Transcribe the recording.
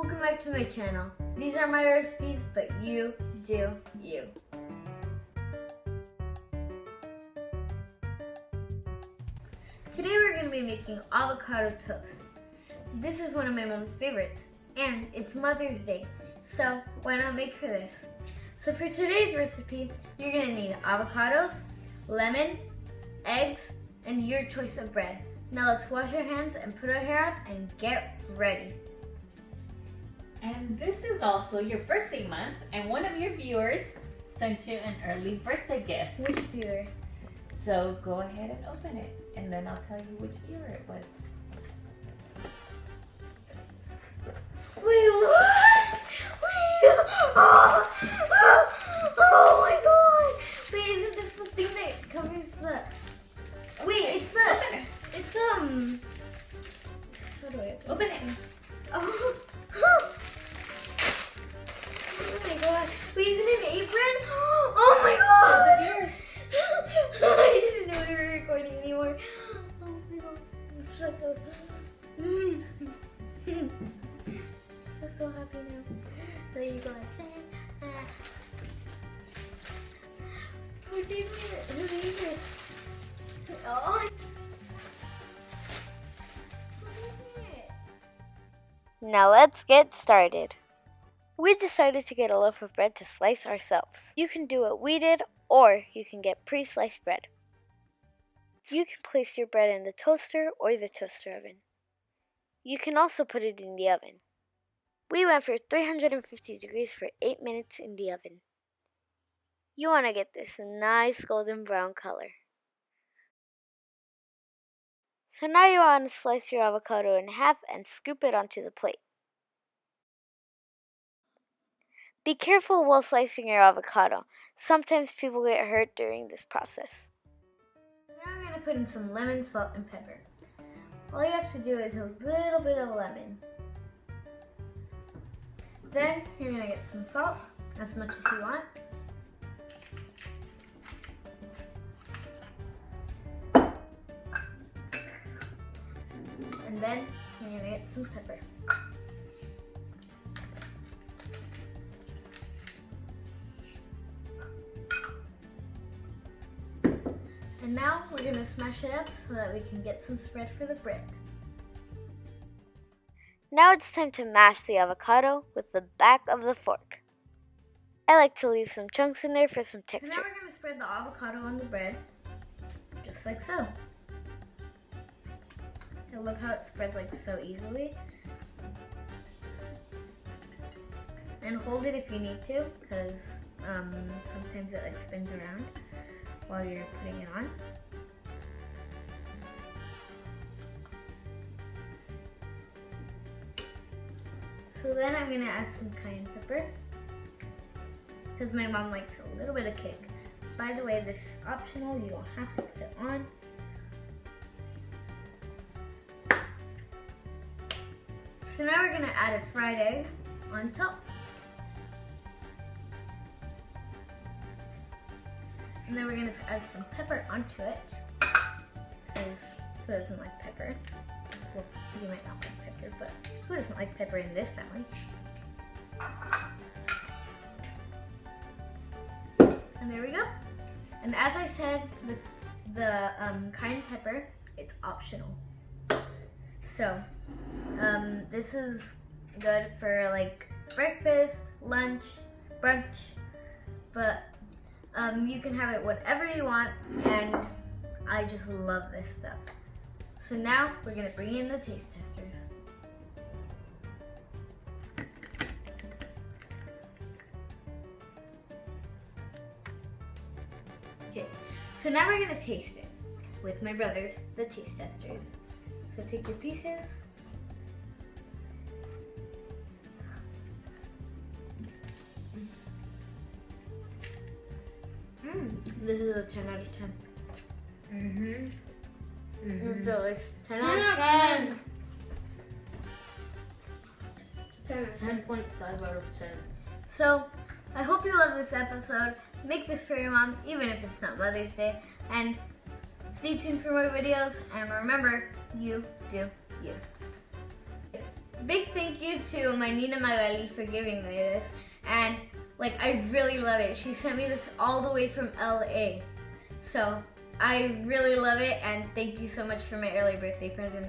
welcome back to my channel. These are my recipes, but you do you. Today we're going to be making avocado toast. This is one of my mom's favorites, and it's Mother's Day, so why not make her this? So for today's recipe, you're going to need avocados, lemon, eggs, and your choice of bread. Now let's wash our hands and put our hair up and get ready. And this is also your birthday month, and one of your viewers sent you an early birthday gift. Which viewer? So go ahead and open it, and then I'll tell you which viewer it was. Wait, what? Wait, oh my god! Wait, isn't this the thing that covers the... Wait, it's the... It's, how do I open it? Oh. Oh my god. Wait, is it an apron? Oh my god! Show the viewers. I didn't know we were recording anymore. Oh my god. I'm so close. I'm so happy now. There you go. Who gave me this? Who gave this? Oh. Now let's get started. We decided to get a loaf of bread to slice ourselves. You can do what we did, or you can get pre-sliced bread. You can place your bread in the toaster or the toaster oven. You can also put it in the oven. We went for 350 degrees for 8 minutes in the oven. You want to get this nice golden brown color. So now you want to slice your avocado in half and scoop it onto the plate. Be careful while slicing your avocado. Sometimes people get hurt during this process. Now I'm going to put in some lemon, salt, and pepper. All you have to do is a little bit of lemon. Then you're going to get some salt, as much as you want. And then you're going to get some pepper. And now we're going to smash it up so that we can get some spread for the bread. Now it's time to mash the avocado with the back of the fork. I like to leave some chunks in there for some texture. So now we're going to spread the avocado on the bread, just like so. I love how it spreads like so easily. And hold it if you need to, because sometimes it like spins around while you're putting it on. So then I'm gonna add some cayenne pepper, because my mom likes a little bit of kick. By the way, this is optional, you don't have to put it on. So now we're gonna add a fried egg on top. And then we're gonna add some pepper onto it, because who doesn't like pepper? Well, you might not like pepper, but who doesn't like pepper in this family? And there we go. And as I said, the cayenne pepper, it's optional. So, this is good for like breakfast, lunch, brunch, but you can have it whatever you want, and I just love this stuff. So now we're gonna bring in the taste testers. Okay, so now we're gonna taste it with my brothers, the taste testers. So take your pieces. This is a 10 out of 10. It's delicious. 10 out of 10. 10.5 out of 10. So, I hope you love this episode. Make this for your mom, even if it's not Mother's Day. And stay tuned for more videos. And remember, you do you. big thank you to my Nina Magali for giving me this. And like, I really love it. She sent me this all the way from LA. So I really love it, and thank you so much for my early birthday present.